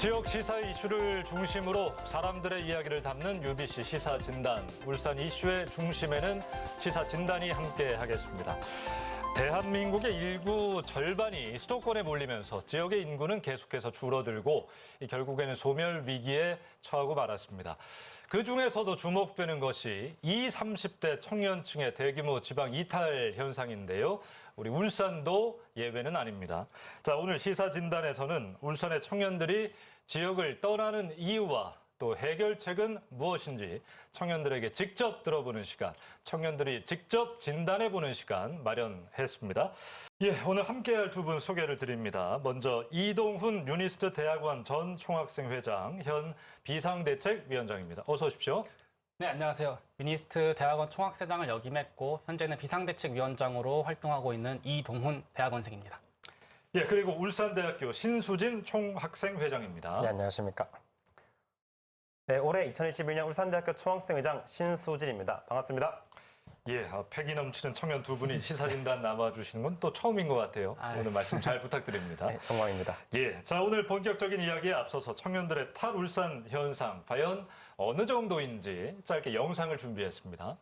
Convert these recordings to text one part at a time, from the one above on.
지역 시사 이슈를 중심으로 사람들의 이야기를 담는 UBC 시사진단. 울산 이슈의 중심에는 시사진단이 함께하겠습니다. 대한민국의 일구 절반이 수도권에 몰리면서 지역의 인구는 계속해서 줄어들고 결국에는 소멸 위기에 처하고 말았습니다. 그중에서도 주목되는 것이 20, 30대 청년층의 대규모 지방 이탈 현상인데요. 우리 울산도 예외는 아닙니다. 자, 오늘 시사진단에서는 울산의 청년들이 지역을 떠나는 이유와 또 해결책은 무엇인지 청년들에게 직접 들어보는 시간, 청년들이 직접 진단해보는 시간 마련했습니다. 예, 오늘 함께할 두 분 소개를 드립니다. 먼저 이동훈 유니스트 대학원 전 총학생회장, 현 비상대책위원장입니다. 어서 오십시오. 네, 안녕하세요. 유니스트 대학원 총학생회장을 역임했고 현재는 비상대책위원장으로 활동하고 있는 이동훈 대학원생입니다. 예, 그리고 울산대학교 신수진 총학생회장입니다. 네, 안녕하십니까. 네, 올해 2021년 울산대학교 총학생회장 신수진입니다. 반갑습니다. 예, 패기 넘치는 청년 두 분이 시사진단 나와주시는 건 또 처음인 것 같아요. 오늘 말씀 잘 부탁드립니다. 네, 영광입니다. 예, 자, 오늘 본격적인 이야기에 앞서서 청년들의 탈울산 현상, 과연 어느 정도인지 짧게 영상을 준비했습니다.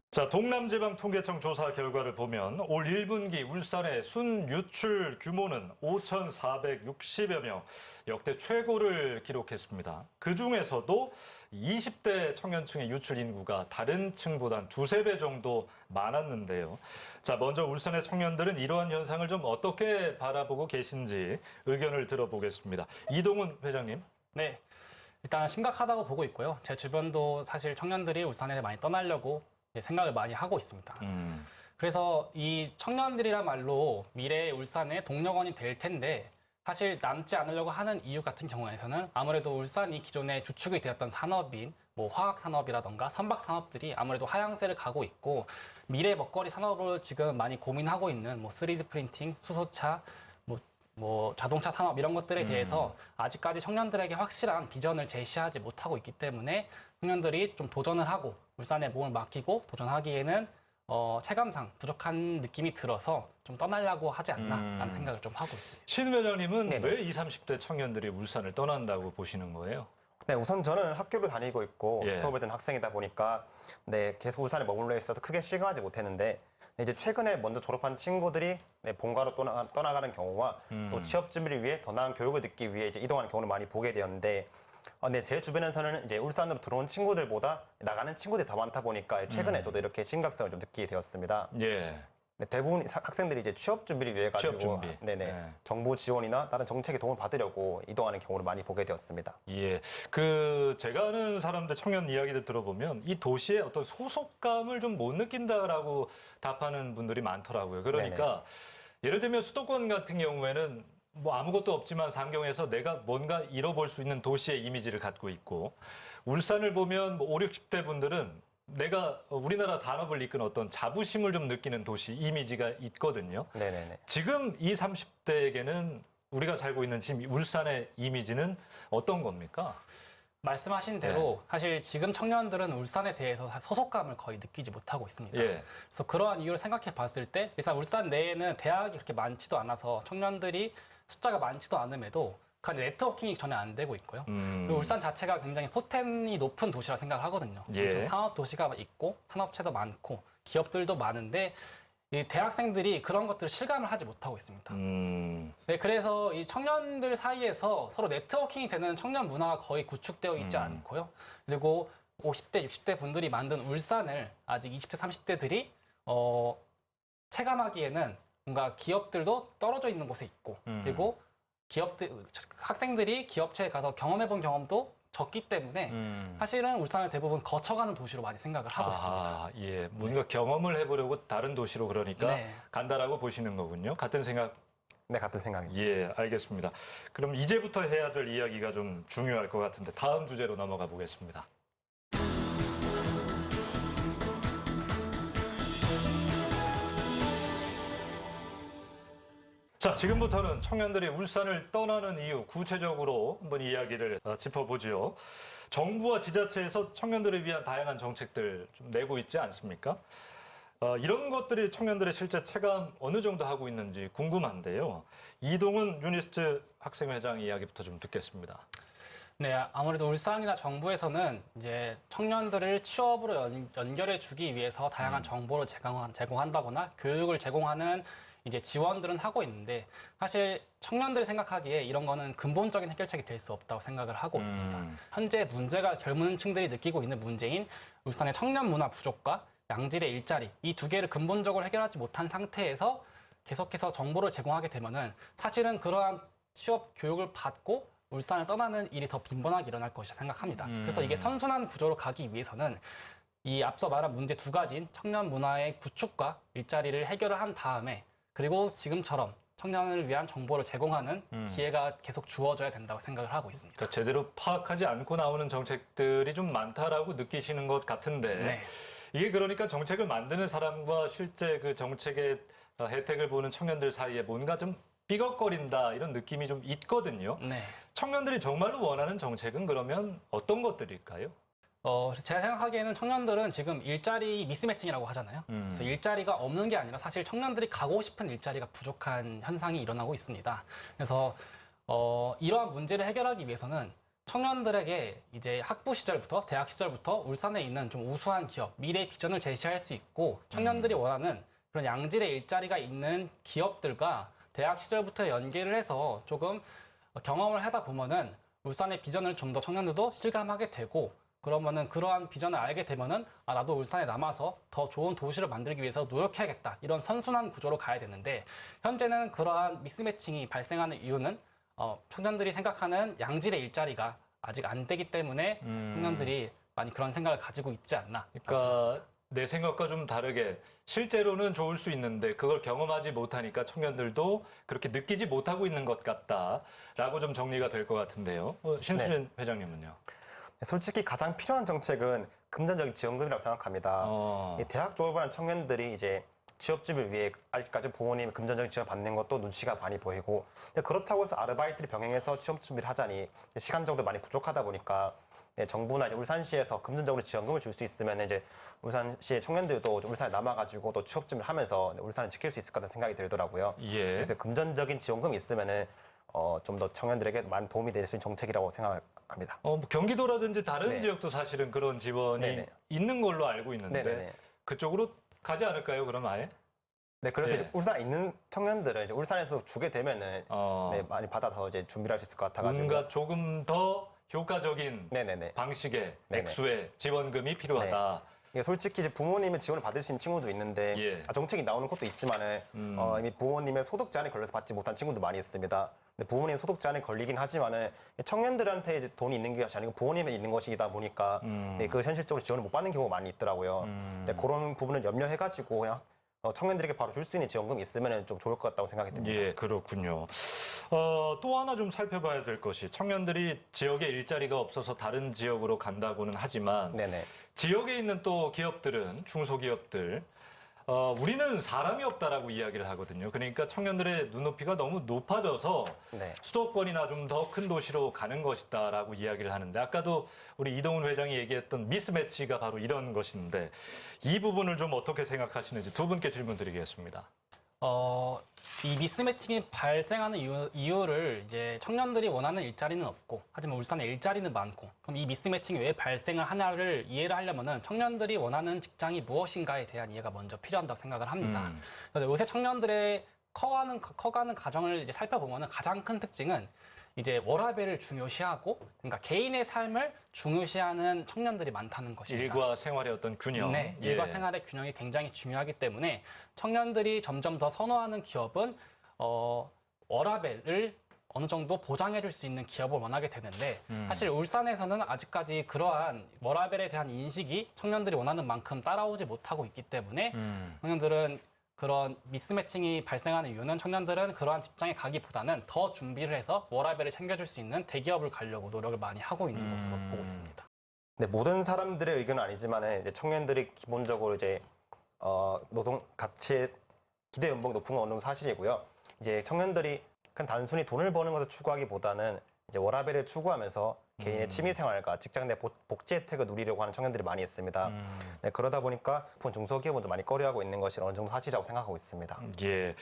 자, 동남지방통계청 조사 결과를 보면 올 1분기 울산의 순유출 규모는 5,460여 명, 역대 최고를 기록했습니다. 그중에서도 20대 청년층의 유출 인구가 다른 층보단 두세 배 정도 많았는데요. 자, 먼저 울산의 청년들은 이러한 현상을 좀 어떻게 바라보고 계신지 의견을 들어보겠습니다. 이동훈 회장님. 네, 일단 심각하다고 보고 있고요. 제 주변도 사실 청년들이 울산에 많이 떠나려고 생각을 많이 하고 있습니다. 그래서 이 청년들이란 말로 미래의 울산의 동력원이 될 텐데 사실 남지 않으려고 하는 이유 같은 경우에서는 아무래도 울산이 기존에 주축이 되었던 산업인 뭐 화학산업이라던가 선박산업들이 아무래도 하향세를 가고 있고 미래 먹거리 산업을 지금 많이 고민하고 있는 뭐 3D 프린팅, 수소차, 뭐 자동차 산업 이런 것들에 대해서 아직까지 청년들에게 확실한 비전을 제시하지 못하고 있기 때문에 청년들이 좀 도전을 하고 울산에 몸을 맡기고 도전하기에는 체감상 부족한 느낌이 들어서 좀 떠나려고 하지 않나라는 생각을 좀 하고 있습니다. 신 회장님은 네네. 왜 20, 30대 청년들이 울산을 떠난다고 보시는 거예요? 네, 우선 저는 학교를 다니고 있고 예. 수업을 듣는 학생이다 보니까 계속 울산에 머물러 있어서 크게 실감하지 못했는데 이제 최근에 먼저 졸업한 친구들이 본가로 떠나가는 경우와 또 취업 준비를 위해 더 나은 교육을 듣기 위해 이제 이동하는 경우를 많이 보게 되었는데 제 주변에서는 이제 울산으로 들어온 친구들보다 나가는 친구들이 더 많다 보니까 최근에 저도 이렇게 심각성을 좀 느끼게 되었습니다. 예. 네, 대부분 학생들이 이제 취업 준비를 위해 가지고 취업 준비. 네네 정부 지원이나 다른 정책의 도움을 받으려고 이동하는 경우를 많이 보게 되었습니다. 예. 제가 아는 사람들 청년 이야기들 들어보면 이 도시의 어떤 소속감을 좀 못 느낀다라고 답하는 분들이 많더라고요. 그러니까 예를 들면 수도권 같은 경우에는 뭐 아무것도 없지만 상경에서 내가 뭔가 잃어볼 수 있는 도시의 이미지를 갖고 있고 울산을 보면 뭐 5, 60대 분들은 내가 우리나라 산업을 이끈 어떤 자부심을 좀 느끼는 도시 이미지가 있거든요. 네네네. 지금 20, 30대에게는 우리가 살고 있는 지금 울산의 이미지는 어떤 겁니까? 말씀하신 대로 사실 지금 청년들은 울산에 대해서 소속감을 거의 느끼지 못하고 있습니다. 예. 그래서 그러한 이유를 생각해 봤을 때 일단 울산 내에는 대학이 그렇게 많지도 않아서 청년들이 숫자가 많지도 않음에도 네트워킹이 전혀 안 되고 있고요. 그리고 울산 자체가 굉장히 포텐이 높은 도시라 생각을 하거든요. 예. 산업 도시가 있고 산업체도 많고 기업들도 많은데 이 대학생들이 그런 것들을 실감을 하지 못하고 있습니다. 네, 그래서 이 청년들 사이에서 서로 네트워킹이 되는 청년 문화가 거의 구축되어 있지 않고요. 그리고 50대, 60대 분들이 만든 울산을 아직 20대, 30대들이 체감하기에는 뭔가 기업들도 떨어져 있는 곳에 있고 그리고 학생들이 기업체에 가서 경험해본 경험도 적기 때문에 사실은 울산을 대부분 거쳐가는 도시로 많이 생각을 하고 있습니다. 예, 뭔가 경험을 해보려고 다른 도시로 그러니까 간다라고 보시는 거군요. 같은 생각? 네, 같은 생각입니다. 예, 알겠습니다. 그럼 이제부터 해야 될 이야기가 좀 중요할 것 같은데 다음 주제로 넘어가 보겠습니다. 자, 지금부터는 청년들이 울산을 떠나는 이유 구체적으로 한번 이야기를 짚어보지요. 정부와 지자체에서 청년들을 위한 다양한 정책들 좀 내고 있지 않습니까? 이런 것들이 청년들의 실제 체감 어느 정도 하고 있는지 궁금한데요. 이동훈 유니스트 학생회장 이야기부터 좀 듣겠습니다. 네, 아무래도 울산이나 정부에서는 이제 청년들을 취업으로 연결해 주기 위해서 다양한 정보를 제공한다거나 교육을 제공하는 이제 지원들은 하고 있는데 사실 청년들이 생각하기에 이런 거는 근본적인 해결책이 될 수 없다고 생각을 하고 있습니다. 현재 문제가 젊은 층들이 느끼고 있는 문제인 울산의 청년 문화 부족과 양질의 일자리 이 두 개를 근본적으로 해결하지 못한 상태에서 계속해서 정보를 제공하게 되면은 사실은 그러한 취업 교육을 받고 울산을 떠나는 일이 더 빈번하게 일어날 것이라 생각합니다. 그래서 이게 선순환 구조로 가기 위해서는 이 앞서 말한 문제 두 가지인 청년 문화의 구축과 일자리를 해결을 한 다음에 그리고 지금처럼 청년을 위한 정보를 제공하는 기회가 계속 주어져야 된다고 생각을 하고 있습니다. 그러니까 제대로 파악하지 않고 나오는 정책들이 좀 많다라고 느끼시는 것 같은데 네. 이게 그러니까 정책을 만드는 사람과 실제 그 정책의 혜택을 보는 청년들 사이에 뭔가 좀 삐걱거린다 이런 느낌이 좀 있거든요. 네. 청년들이 정말로 원하는 정책은 그러면 어떤 것들일까요? 제가 생각하기에는 청년들은 지금 일자리 미스매칭이라고 하잖아요. 그래서 일자리가 없는 게 아니라 사실 청년들이 가고 싶은 일자리가 부족한 현상이 일어나고 있습니다. 그래서 이러한 문제를 해결하기 위해서는 청년들에게 이제 학부 시절부터 대학 시절부터 울산에 있는 좀 우수한 기업, 미래 비전을 제시할 수 있고 청년들이 원하는 그런 양질의 일자리가 있는 기업들과 대학 시절부터 연계를 해서 조금 경험을 하다 보면은 울산의 비전을 좀 더 청년들도 실감하게 되고 그러면은 그러한 비전을 알게 되면은 나도 울산에 남아서 더 좋은 도시를 만들기 위해서 노력해야겠다 이런 선순환 구조로 가야 되는데 현재는 그러한 미스매칭이 발생하는 이유는 청년들이 생각하는 양질의 일자리가 아직 안 되기 때문에 청년들이 많이 그런 생각을 가지고 있지 않나. 그러니까 내 생각과 좀 다르게 실제로는 좋을 수 있는데 그걸 경험하지 못하니까 청년들도 그렇게 느끼지 못하고 있는 것 같다라고 좀 정리가 될 것 같은데요. 신수진 회장님은요? 솔직히 가장 필요한 정책은 금전적인 지원금이라고 생각합니다. 이 대학 졸업을 한 청년들이 이제 취업 준비를 위해 아직까지 부모님 금전적인 지원 받는 것도 눈치가 많이 보이고 그렇다고 해서 아르바이트를 병행해서 취업 준비를 하자니 시간적으로 많이 부족하다 보니까 정부나 이제 울산시에서 금전적으로 지원금을 줄 수 있으면 이제 울산시의 청년들도 좀 울산에 남아가지고 또 취업 준비를 하면서 울산을 지킬 수 있을 것 같다는 생각이 들더라고요. 예. 그래서 금전적인 지원금이 있으면은 좀 더 청년들에게 많은 도움이 될 수 있는 정책이라고 생각합니다. 뭐 경기도라든지 다른 네. 지역도 사실은 그런 지원이 네네. 있는 걸로 알고 있는데 네네네. 그쪽으로 가지 않을까요? 그럼 아예? 네, 그래서 예. 이제 울산에 있는 청년들은 이제 울산에서 주게 되면은 네, 많이 받아서 이제 준비를 할 수 있을 것 같아가지고. 뭔가 조금 더 효과적인 네네네. 방식의 네네. 액수의 지원금이 필요하다. 이게 솔직히 이제 부모님의 지원을 받을 수 있는 친구도 있는데 예. 정책이 나오는 것도 있지만은 이미 부모님의 소득 제한에 걸려서 받지 못한 친구도 많이 있습니다. 근데 부모님 소득 제한에 걸리긴 하지만은 청년들한테 이제 돈이 있는 것이 아니고 부모님에 있는 것이다 보니까 그 현실적으로 지원을 못 받는 경우가 많이 있더라고요. 그런 부분을 염려해가지고 그냥 청년들에게 바로 줄 수 있는 지원금이 있으면 좀 좋을 것 같다고 생각이 듭니다. 예, 그렇군요. 또 하나 좀 살펴봐야 될 것이 청년들이 지역에 일자리가 없어서 다른 지역으로 간다고는 하지만 네네. 지역에 있는 또 기업들은 중소기업들 우리는 사람이 없다라고 이야기를 하거든요. 그러니까 청년들의 눈높이가 너무 높아져서 네. 수도권이나 좀 더 큰 도시로 가는 것이다라고 이야기를 하는데 아까도 우리 이동훈 회장이 얘기했던 미스매치가 바로 이런 것인데 이 부분을 좀 어떻게 생각하시는지 두 분께 질문 드리겠습니다. 이 미스매칭이 발생하는 이유를 이제 청년들이 원하는 일자리는 없고 하지만 울산에 일자리는 많고 그럼 이 미스매칭이 왜 발생을 하냐를 이해를 하려면은 청년들이 원하는 직장이 무엇인가에 대한 이해가 먼저 필요하다고 생각을 합니다. 그래서 요새 청년들의 커가는 가정을 이제 살펴보면은 가장 큰 특징은 이제 워라밸을 중요시하고 그러니까 개인의 삶을 중요시하는 청년들이 많다는 것입니다. 일과 생활의 어떤 균형. 네, 예. 일과 생활의 균형이 굉장히 중요하기 때문에 청년들이 점점 더 선호하는 기업은 워라밸을 어느 정도 보장해줄 수 있는 기업을 원하게 되는데 사실 울산에서는 아직까지 그러한 워라밸에 대한 인식이 청년들이 원하는 만큼 따라오지 못하고 있기 때문에 청년들은 그런 미스매칭이 발생하는 이유는 청년들은 그러한 직장에 가기보다는 더 준비를 해서 워라밸을 챙겨줄 수 있는 대기업을 가려고 노력을 많이 하고 있는 것으로 보고 있습니다. 네, 모든 사람들의 의견은 아니지만 이제 청년들이 기본적으로 이제 노동 가치 기대 연봉이 높은 건 어느 정도 사실이고요. 이제 청년들이 그냥 단순히 돈을 버는 것을 추구하기보다는 이제 워라밸을 추구하면서 개인의 취미 생활과 직장 내 복지 혜택을 누리려고 하는 청년들이 많이 있습니다. 네, 그러다 보니까 중소기업은 좀 많이 꺼려하고 있는 것이 어느 정도 사실이라고 생각하고 있습니다. 예,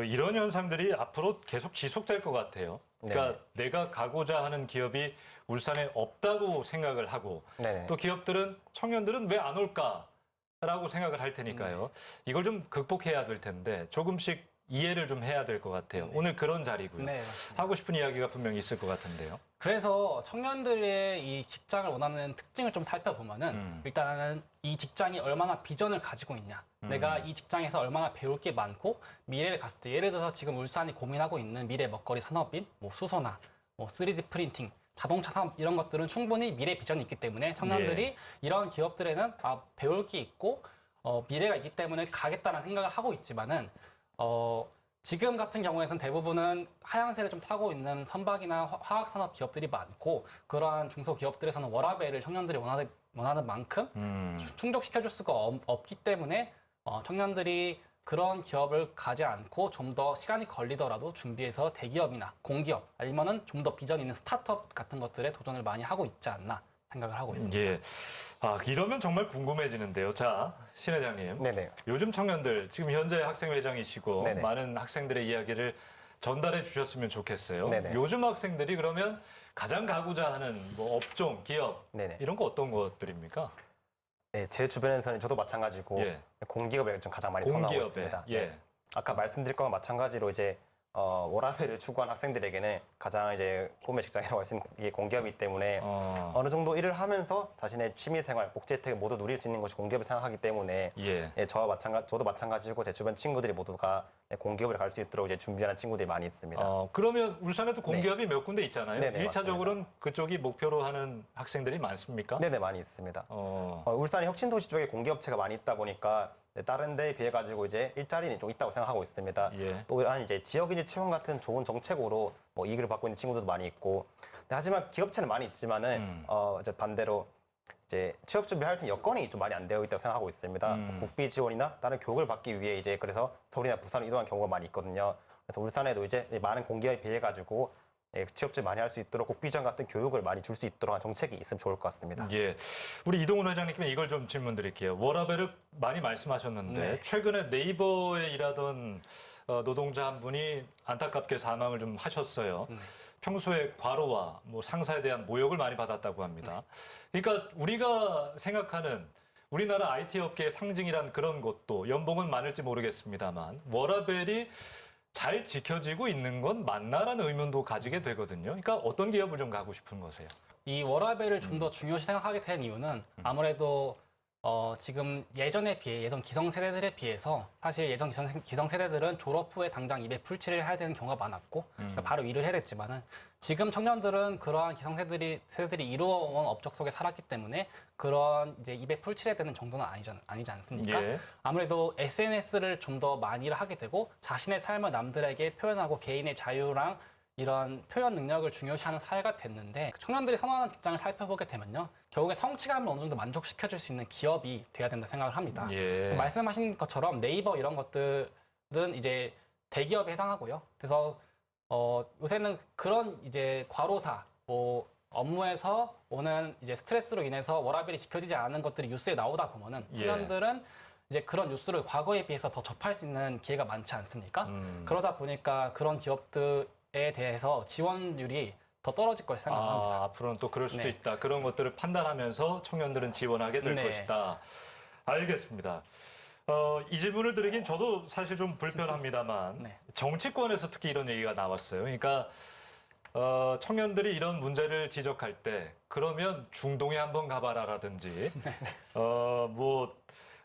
이런 현상들이 앞으로 계속 지속될 것 같아요. 그러니까 내가 가고자 하는 기업이 울산에 없다고 생각을 하고 네네. 또 기업들은 청년들은 왜 안 올까라고 생각을 할 테니까요. 이걸 좀 극복해야 될 텐데 조금씩 이해를 좀 해야 될 것 같아요. 오늘 그런 자리고요. 네, 하고 싶은 이야기가 분명히 있을 것 같은데요. 그래서 청년들의 이 직장을 원하는 특징을 좀 살펴보면은 일단은 이 직장이 얼마나 비전을 가지고 있냐. 내가 이 직장에서 얼마나 배울 게 많고 미래를 갔을 때 예를 들어서 지금 울산이 고민하고 있는 미래 먹거리 산업인 뭐 수소나 뭐 3D 프린팅, 자동차 산업 이런 것들은 충분히 미래 비전이 있기 때문에 청년들이 이런 기업들에는 배울 게 있고 미래가 있기 때문에 가겠다는 생각을 하고 있지만은 지금 같은 경우에는 대부분은 하향세를 좀 타고 있는 선박이나 화학산업 기업들이 많고 그러한 중소기업들에서는 워라밸을 청년들이 원하는 만큼 충족시켜줄 수가 없기 때문에 청년들이 그런 기업을 가지 않고 좀 더 시간이 걸리더라도 준비해서 대기업이나 공기업 아니면은 좀 더 비전 있는 스타트업 같은 것들에 도전을 많이 하고 있지 않나 생각을 하고 있습니다. 예. 이러면 정말 궁금해지는데요. 자, 신 회장님. 네네. 요즘 청년들, 지금 현재 학생회장이시고 네네. 많은 학생들의 이야기를 전달해 주셨으면 좋겠어요. 네네. 요즘 학생들이 그러면 가장 가고자 하는 뭐 업종, 기업 네네. 이런 거 어떤 것들입니까? 네, 제 주변에서는 저도 마찬가지고 예. 공기업을 좀 가장 많이 선호하고 공기업에. 있습니다. 예. 네. 아까 말씀드린 것과 마찬가지로 이제 워라밸을 추구한 학생들에게는 가장 이제 꿈의 직장이라고 할 수 있는 게 공기업이기 때문에 어느 정도 일을 하면서 자신의 취미생활, 복지 혜택을 모두 누릴 수 있는 것이 공기업을 생각하기 때문에 예. 예, 저도 마찬가지고 제 주변 친구들이 모두가 공기업을 갈 수 있도록 이제 준비하는 친구들이 많이 있습니다. 그러면 울산에도 공기업이 몇 군데 있잖아요. 네네, 일차적으로는 그쪽이 목표로 하는 학생들이 많습니까? 네네, 많이 있습니다. 어, 울산의 혁신도시 쪽에 공기업체가 많이 있다 보니까 다른 데에 비해 가지고 이제 일자리는 좀 있다고 생각하고 있습니다. 예. 또한 이제 지역인재 채용 같은 좋은 정책으로 뭐 이익을 받고 있는 친구들도 많이 있고, 근데 하지만 기업체는 많이 있지만은 이제 반대로 이제 취업 준비할 수 있는 여건이 좀 많이 안 되어 있다고 생각하고 있습니다. 뭐 국비 지원이나 다른 교육을 받기 위해 이제 그래서 서울이나 부산으로 이동한 경우가 많이 있거든요. 그래서 울산에도 이제 많은 공기업에 비해 가지고 취업 준비 많이 할 수 있도록 국비지원 같은 교육을 많이 줄 수 있도록 한 정책이 있으면 좋을 것 같습니다. 예. 우리 이동훈 회장님께 이걸 좀 질문 드릴게요. 워라밸을 많이 말씀하셨는데 네. 최근에 네이버에 일하던 노동자 한 분이 안타깝게 사망을 좀 하셨어요. 평소에 과로와 뭐 상사에 대한 모욕을 많이 받았다고 합니다. 그러니까 우리가 생각하는 우리나라 IT 업계의 상징이란 그런 것도 연봉은 많을지 모르겠습니다만 워라밸이 잘 지켜지고 있는 건 맞나라는 의문도 가지게 되거든요. 그러니까 어떤 기업을 좀 가고 싶은 거세요? 이 워라밸을 좀 더 중요시 생각하게 된 이유는 아무래도 지금 예전에 비해 예전 기성세대들에 비해서 사실 예전 기성세대들은 졸업 후에 당장 200풀칠을 해야 되는 경우가 많았고 그러니까 바로 일을 해야 됐지만은 지금 청년들은 그러한 기성세대들이 이루어온 업적 속에 살았기 때문에 그런 이제 200풀칠해야 되는 정도는 아니지 않습니까? 예. 아무래도 SNS를 좀 더 많이 하게 되고 자신의 삶을 남들에게 표현하고 개인의 자유랑 이런 표현 능력을 중요시하는 사회가 됐는데 청년들이 선호하는 직장을 살펴보게 되면요. 결국에 성취감을 어느 정도 만족시켜줄 수 있는 기업이 돼야 된다 생각을 합니다. 예. 말씀하신 것처럼 네이버 이런 것들은 이제 대기업에 해당하고요. 그래서 요새는 그런 이제 과로사, 뭐 업무에서 오는 이제 스트레스로 인해서 워라밸이 지켜지지 않은 것들이 뉴스에 나오다 보면은 예. 청년들은 이제 그런 뉴스를 과거에 비해서 더 접할 수 있는 기회가 많지 않습니까? 그러다 보니까 그런 기업들에 대해서 지원율이 더 떨어질 것이 생각합니다. 앞으로는 또 그럴 수도 네. 있다. 그런 것들을 판단하면서 청년들은 지원하게 될 네. 것이다. 알겠습니다. 이 질문을 드리긴 저도 사실 좀 불편합니다만 네. 정치권에서 특히 이런 얘기가 나왔어요. 그러니까 청년들이 이런 문제를 지적할 때 그러면 중동에 한번 가봐라라든지 뭐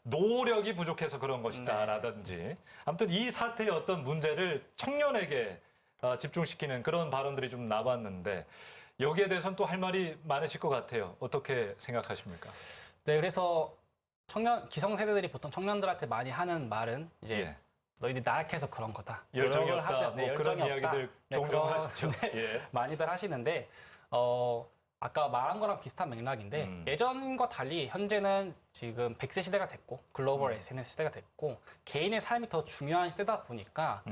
노력이 부족해서 그런 것이다라든지 아무튼 이 사태의 어떤 문제를 청년에게 집중시키는 그런 발언들이 좀 나왔는데 여기에 대해서는 또 할 말이 많으실 것 같아요. 어떻게 생각하십니까? 네, 그래서 기성세대들이 보통 청년들한테 많이 하는 말은 이제 예. 너희들이 나약해서 그런 거다. 열정이 노력을 없다. 하지 않- 뭐 네, 그런 열정이 없다. 이야기들 네, 종종 하시죠. 예. 많이들 하시는데 아까 말한 거랑 비슷한 맥락인데 예전과 달리 현재는 지금 100세 시대가 됐고 글로벌 SNS 시대가 됐고 개인의 삶이 더 중요한 시대다 보니까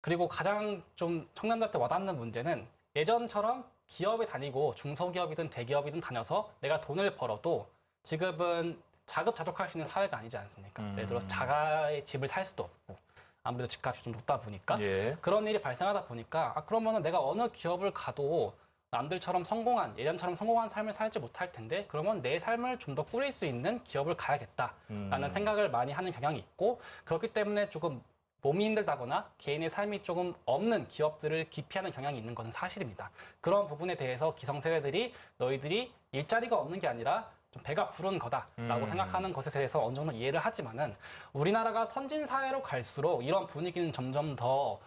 그리고 가장 좀 청년들한테 와닿는 문제는 예전처럼 기업에 다니고 중소기업이든 대기업이든 다녀서 내가 돈을 벌어도 지금은 자급자족할 수 있는 사회가 아니지 않습니까? 예를 들어 자가의 집을 살 수도 없고 아무래도 집값이 좀 높다 보니까 예. 그런 일이 발생하다 보니까 그러면은 내가 어느 기업을 가도 남들처럼 성공한 예전처럼 성공한 삶을 살지 못할 텐데 그러면 내 삶을 좀 더 꾸릴 수 있는 기업을 가야겠다라는 생각을 많이 하는 경향이 있고 그렇기 때문에 조금 몸이 힘들다거나 개인의 삶이 조금 없는 기업들을 기피하는 경향이 있는 것은 사실입니다. 그런 부분에 대해서 기성세대들이 너희들이 일자리가 없는 게 아니라 좀 배가 부른 거다라고 생각하는 것에 대해서 어느 정도 이해를 하지만은 우리나라가 선진 사회로 갈수록 이런 분위기는 점점 더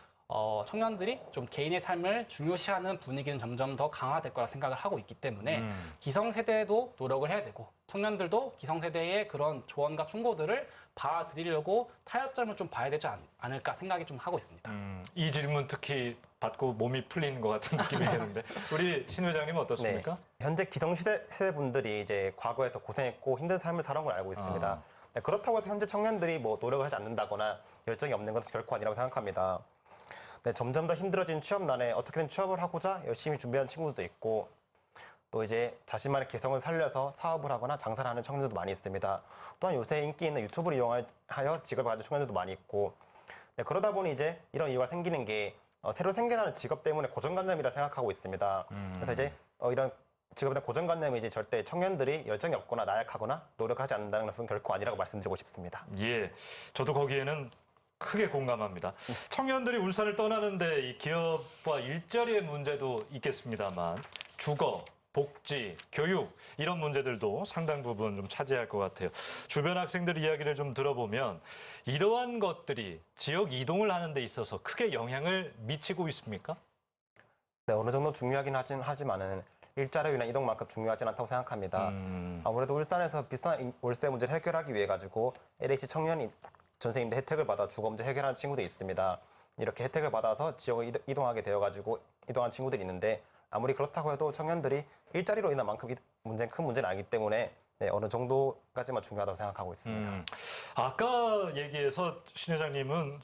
청년들이 좀 개인의 삶을 중요시하는 분위기는 점점 더 강화될 거라 생각을 하고 있기 때문에 기성세대도 노력을 해야 되고 청년들도 기성세대의 그런 조언과 충고들을 받아들이려고 타협점을 좀 봐야 되지 않을까 생각이 좀 하고 있습니다. 이 질문 특히 받고 몸이 풀리는 것 같은 느낌이 드는데 우리 신 회장님 어떻습니까? 네. 현재 기성세대 분들이 이제 과거에 더 고생했고 힘든 삶을 살아온 걸 알고 있습니다. 네, 그렇다고 해서 현재 청년들이 뭐 노력을 하지 않는다거나 열정이 없는 것은 결코 아니라고 생각합니다. 네, 점점 더 힘들어진 취업난에 어떻게든 취업을 하고자 열심히 준비하는 친구들도 있고 또 이제 자신만의 개성을 살려서 사업을 하거나 장사를 하는 청년들도 많이 있습니다. 또한 요새 인기 있는 유튜브를 이용하여 직업을 가진 청년들도 많이 있고 네, 그러다 보니 이제 이런 이유가 생기는 게 새로 생겨나는 직업 때문에 고정관념이라 생각하고 있습니다. 그래서 이제 이런 직업에 대한 고정관념이 이제 절대 청년들이 열정이 없거나 나약하거나 노력을 하지 않는다는 것은 결코 아니라고 말씀드리고 싶습니다. 예, 저도 거기에는 크게 공감합니다. 청년들이 울산을 떠나는데 이 기업과 일자리의 문제도 있겠습니다만 주거, 복지, 교육 이런 문제들도 상당 부분 좀 차지할 것 같아요. 주변 학생들 이야기를 좀 들어보면 이러한 것들이 지역 이동을 하는 데 있어서 크게 영향을 미치고 있습니까? 네, 어느 정도 중요하긴 하지만은 일자리나 이동만큼 중요하진 않다고 생각합니다. 아무래도 울산에서 비싼 월세 문제를 해결하기 위해 가지고 LH 청년 전세임대 혜택을 받아 주거 문제 해결하는 친구도 있습니다. 이렇게 혜택을 받아서 지역을 이동하게 되어가지고 이동한 친구들이 있는데 아무리 그렇다고 해도 청년들이 일자리로 인한 만큼 문제는 큰 문제는 아니기 때문에 네, 어느 정도까지만 중요하다고 생각하고 있습니다. 아까 얘기해서 신 회장님은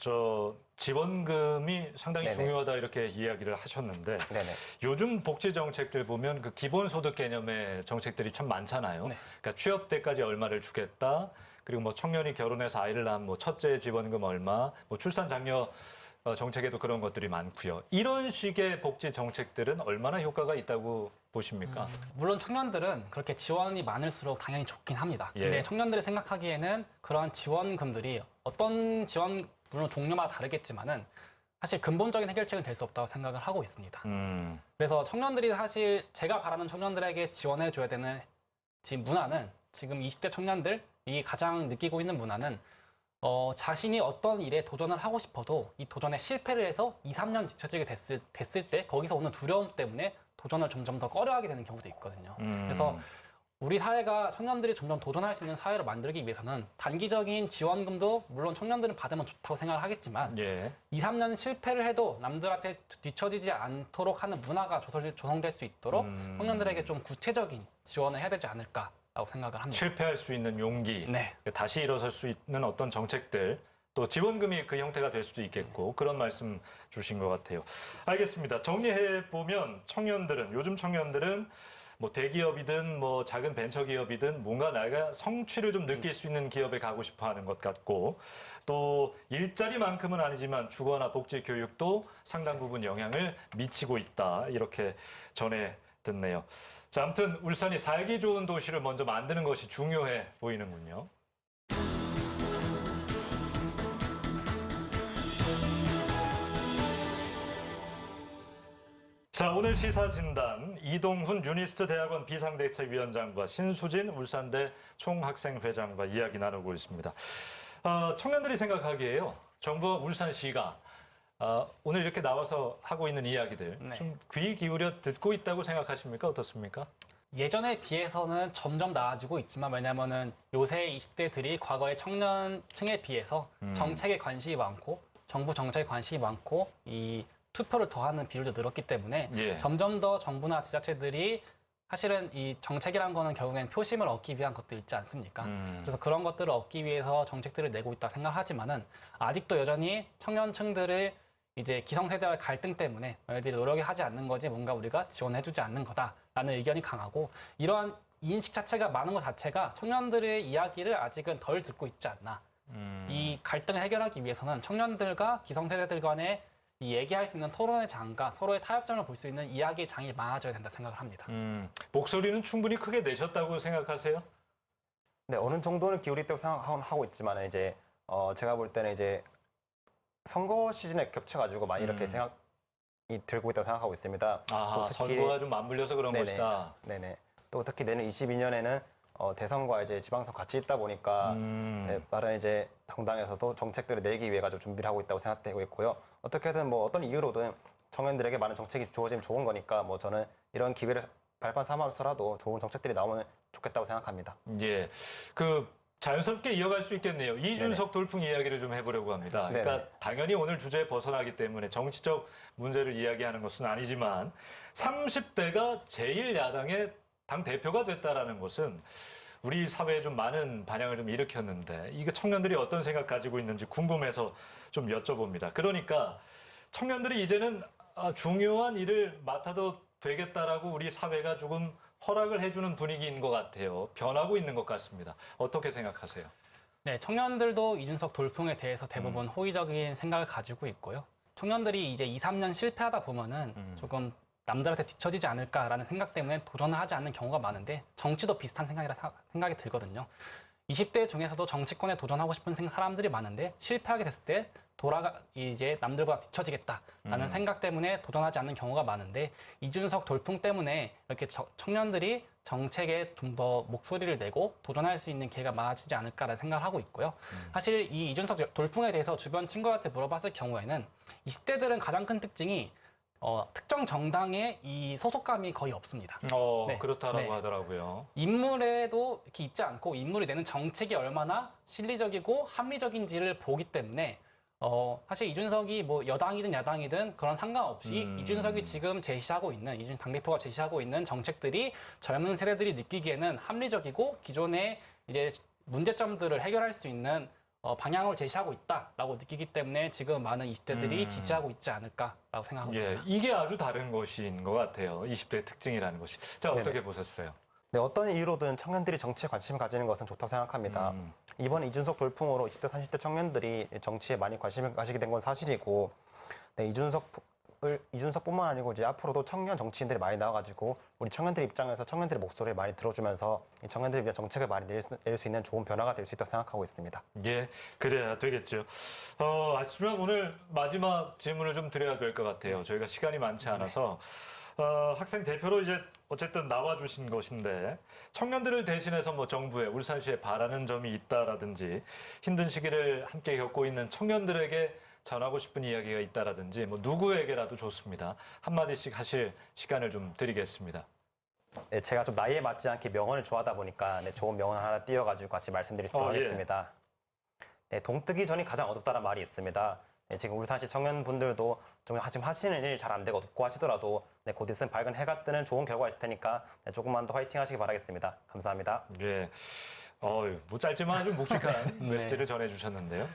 지원금이 상당히 네네. 중요하다 이렇게 이야기를 하셨는데 네네. 요즘 복지 정책들 보면 그 기본소득 개념의 정책들이 참 많잖아요. 네. 그러니까 취업 때까지 얼마를 주겠다. 그리고 뭐 청년이 결혼해서 아이를 낳으면 뭐 첫째 지원금 얼마, 뭐 출산 장려 정책에도 그런 것들이 많고요. 이런 식의 복지 정책들은 얼마나 효과가 있다고 보십니까? 물론 청년들은 그렇게 지원이 많을수록 당연히 좋긴 합니다. 예. 근데 청년들이 생각하기에는 그러한 지원금들이 어떤 지원 물론 종류마다 다르겠지만은 사실 근본적인 해결책은 될 수 없다고 생각을 하고 있습니다. 그래서 청년들이 사실 제가 바라는 청년들에게 지원해줘야 되는 지금 문화는 지금 20대 청년들이 가장 느끼고 있는 문화는 자신이 어떤 일에 도전을 하고 싶어도 이 도전에 실패를 해서 2, 3년 뒤처지게 됐을 때 거기서 오는 두려움 때문에 도전을 점점 더 꺼려하게 되는 경우도 있거든요. 그래서 우리 사회가 청년들이 점점 도전할 수 있는 사회를 만들기 위해서는 단기적인 지원금도 물론 청년들은 받으면 좋다고 생각을 하겠지만 예. 2, 3년 실패를 해도 남들한테 뒤처지지 않도록 하는 문화가 조성될 수 있도록 청년들에게 좀 구체적인 지원을 해야 되지 않을까라고 생각을 합니다. 실패할 수 있는 용기, 네. 다시 일어설 수 있는 어떤 정책들, 또 지원금이 그 형태가 될 수도 있겠고 그런 말씀 주신 것 같아요. 알겠습니다. 정리해 보면 요즘 청년들은 뭐 대기업이든 뭐 작은 벤처기업이든 뭔가 내가 성취를 좀 느낄 수 있는 기업에 가고 싶어 하는 것 같고 또 일자리만큼은 아니지만 주거나 복지 교육도 상당 부분 영향을 미치고 있다. 이렇게 전해 듣네요. 자, 아무튼 울산이 살기 좋은 도시를 먼저 만드는 것이 중요해 보이는군요. 자, 오늘 시사진단 이동훈 유니스트 대학원 비상대책위원장과 신수진 울산대 총학생회장과 이야기 나누고 있습니다. 청년들이 생각하기에요. 정부와 울산시가 오늘 이렇게 나와서 하고 있는 이야기들 네. 좀 귀 기울여 듣고 있다고 생각하십니까? 어떻습니까? 예전에 비해서는 점점 나아지고 있지만 왜냐하면은 요새 20대들이 과거의 청년층에 비해서 정책에 관심이 많고 정부 정책에 관심이 많고 이 투표를 더하는 비율도 늘었기 때문에 예. 점점 더 정부나 지자체들이 사실은 이 정책이란 거는 결국엔 표심을 얻기 위한 것도 있지 않습니까? 그래서 그런 것들을 얻기 위해서 정책들을 내고 있다 생각하지만은 아직도 여전히 청년층들을 이제 기성세대와의 갈등 때문에 너희들이 노력이 하지 않는 거지 뭔가 우리가 지원해주지 않는 거다라는 의견이 강하고 이러한 인식 자체가 많은 것 자체가 청년들의 이야기를 아직은 덜 듣고 있지 않나. 이 갈등을 해결하기 위해서는 청년들과 기성세대들 간의 이 얘기할 수 있는 토론의 장과 서로의 타협점을 볼 수 있는 이야기의 장이 많아져야 된다 생각을 합니다. 목소리는 충분히 크게 내셨다고 생각하세요? 네, 어느 정도는 기울였다고 생각하고 있지만 이제 제가 볼 때는 이제 선거 시즌에 겹쳐가지고 많이 이렇게 생각이 들고 있다고 생각하고 있습니다. 아, 선거가 좀 맞물려서 그런 네네. 것이다. 네네. 또 특히 내년 22년에는 대선과 이제 지방선 같이 있다 보니까 네, 빠른 이제 정당에서도 정책들을 내기 위해 가지고 준비를 하고 있다고 생각되고 있고요. 어떻게든 뭐 어떤 이유로든 청년들에게 많은 정책이 주어지면 좋은 거니까 뭐 저는 이런 기회를 발판 삼아서라도 좋은 정책들이 나오면 좋겠다고 생각합니다. 예, 그 자연스럽게 이어갈 수 있겠네요. 이준석 돌풍 이야기를 좀 해보려고 합니다. 그러니까 네네. 당연히 오늘 주제에 벗어나기 때문에 정치적 문제를 이야기하는 것은 아니지만 30대가 제1야당의 당 대표가 됐다라는 것은 우리 사회에 좀 많은 반향을 좀 일으켰는데 이게 청년들이 어떤 생각 가지고 있는지 궁금해서 좀 여쭤봅니다. 그러니까 청년들이 이제는 중요한 일을 맡아도 되겠다라고 우리 사회가 조금 허락을 해주는 분위기인 것 같아요. 변하고 있는 것 같습니다. 어떻게 생각하세요? 네, 청년들도 이준석 돌풍에 대해서 대부분 호의적인 생각을 가지고 있고요. 청년들이 이제 2, 3년 실패하다 보면은 조금 남들한테 뒤처지지 않을까라는 생각 때문에 도전을 하지 않는 경우가 많은데 정치도 비슷한 생각이 들거든요. 20대 중에서도 정치권에 도전하고 싶은 사람들이 많은데 실패하게 됐을 때 이제 남들보다 뒤처지겠다라는 생각 때문에 도전하지 않는 경우가 많은데 이준석 돌풍 때문에 이렇게 청년들이 정책에 좀 더 목소리를 내고 도전할 수 있는 기회가 많아지지 않을까라는 생각을 하고 있고요. 사실 이 이준석 돌풍에 대해서 주변 친구한테 물어봤을 경우에는 20대들은 가장 큰 특징이 특정 정당의 이 소속감이 거의 없습니다. 네. 그렇다라고 네. 하더라고요. 인물에도 이렇게 있지 않고 인물이 내는 정책이 얼마나 실리적이고 합리적인지를 보기 때문에 사실 이준석이 뭐 여당이든 야당이든 그런 상관없이 이준석이 지금 제시하고 있는 이준석 당대표가 제시하고 있는 정책들이 젊은 세대들이 느끼기에는 합리적이고 기존의 이제 문제점들을 해결할 수 있는 방향을 제시하고 있다라고 느끼기 때문에 지금 많은 20대들이 지지하고 있지 않을까라고 생각하고 예, 있습니다. 이게 아주 다른 것인 것 같아요. 20대의 특징이라는 것이. 자, 어떻게 네네. 보셨어요? 네, 어떤 이유로든 청년들이 정치에 관심을 가지는 것은 좋다고 생각합니다. 이번 이준석 돌풍으로 20대, 30대 청년들이 정치에 많이 관심을 가지게 된 건 사실이고, 네, 이준석뿐만 아니고 이제 앞으로도 청년 정치인들이 많이 나와가지고 우리 청년들 입장에서 청년들의 목소리를 많이 들어주면서 이 청년들을 위한 정책을 많이 낼 수 있는 좋은 변화가 될 수 있다고 생각하고 있습니다. 예, 그래야 되겠죠. 아시면 오늘 마지막 질문을 좀 드려야 될 것 같아요. 저희가 시간이 많지 않아서 학생 대표로 이제 어쨌든 나와주신 것인데 청년들을 대신해서 뭐 정부에 울산시에 바라는 점이 있다라든지 힘든 시기를 함께 겪고 있는 청년들에게 전하고 싶은 이야기가 있다라든지 뭐 누구에게라도 좋습니다. 한마디씩 하실 시간을 좀 드리겠습니다. 네, 제가 좀 나이에 맞지 않게 명언을 좋아하다 보니까 네, 좋은 명언 하나 띄워가지고 같이 말씀드리도록 하겠습니다. 네, 동뜨기 전이 가장 어둡다는 말이 있습니다. 네, 지금 울산시 청년분들도 지금 하시는 일 잘 안 되고 어둡고 하시더라도 네, 곧 있으면 밝은 해가 뜨는 좋은 결과가 있을 테니까 네, 조금만 더 화이팅 하시기 바라겠습니다. 감사합니다. 예, 뭐 짧지만 아주 묵직한 네. 메시지를 전해주셨는데요.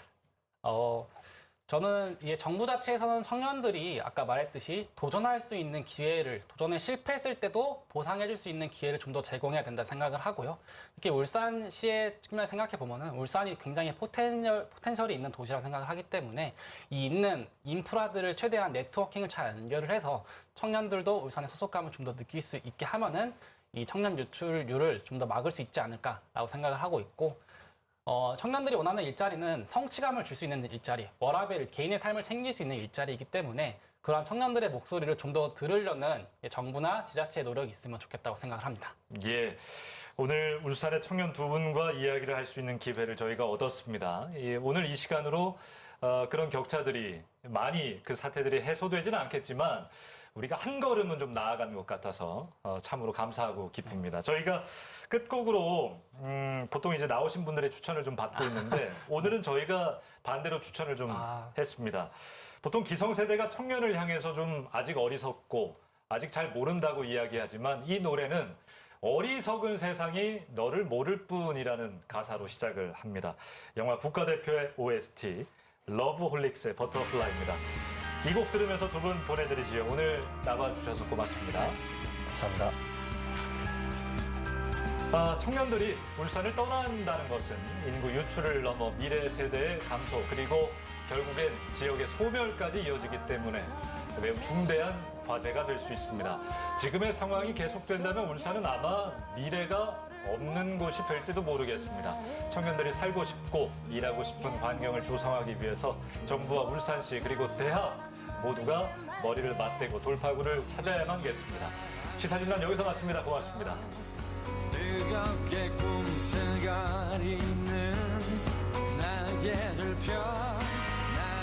저는 정부 자체에서는 청년들이 아까 말했듯이 도전할 수 있는 기회를 도전에 실패했을 때도 보상해줄 수 있는 기회를 좀 더 제공해야 된다 생각을 하고요. 특히 울산시의 측면을 생각해 보면은 울산이 굉장히 포텐셜이 있는 도시라고 생각을 하기 때문에 이 있는 인프라들을 최대한 네트워킹을 잘 연결을 해서 청년들도 울산의 소속감을 좀 더 느낄 수 있게 하면은 이 청년 유출률을 좀 더 막을 수 있지 않을까라고 생각을 하고 있고. 청년들이 원하는 일자리는 성취감을 줄 수 있는 일자리, 워라밸, 개인의 삶을 챙길 수 있는 일자리이기 때문에 그러한 청년들의 목소리를 좀 더 들으려는 정부나 지자체의 노력이 있으면 좋겠다고 생각을 합니다. 예, 오늘 울산의 청년 두 분과 이야기를 할 수 있는 기회를 저희가 얻었습니다. 오늘 이 시간으로 그런 격차들이 많이 그 사태들이 해소되지는 않겠지만 우리가 한 걸음은 좀 나아간 것 같아서 참으로 감사하고 기쁩니다. 저희가 끝곡으로 보통 이제 나오신 분들의 추천을 좀 받고 있는데 오늘은 저희가 반대로 추천을 좀 했습니다. 보통 기성세대가 청년을 향해서 좀 아직 어리석고 아직 잘 모른다고 이야기하지만 이 노래는 어리석은 세상이 너를 모를 뿐이라는 가사로 시작을 합니다. 영화 국가대표의 OST 러브홀릭스의 버터플라이입니다. 이 곡 들으면서 두 분 보내드리지요. 오늘 나와주셔서 고맙습니다. 감사합니다. 청년들이 울산을 떠난다는 것은 인구 유출을 넘어 미래 세대의 감소 그리고 결국엔 지역의 소멸까지 이어지기 때문에 매우 중대한 과제가 될 수 있습니다. 지금의 상황이 계속된다면 울산은 아마 미래가 없는 곳이 될지도 모르겠습니다. 청년들이 살고 싶고 일하고 싶은 환경을 조성하기 위해서 정부와 울산시 그리고 대학 모두가 머리를 맞대고 돌파구를 찾아야만 겠습니다. 시사진단 여기서 마칩니다. 고맙습니다. 뜨겁게 꿈틀거리는 날개를 펴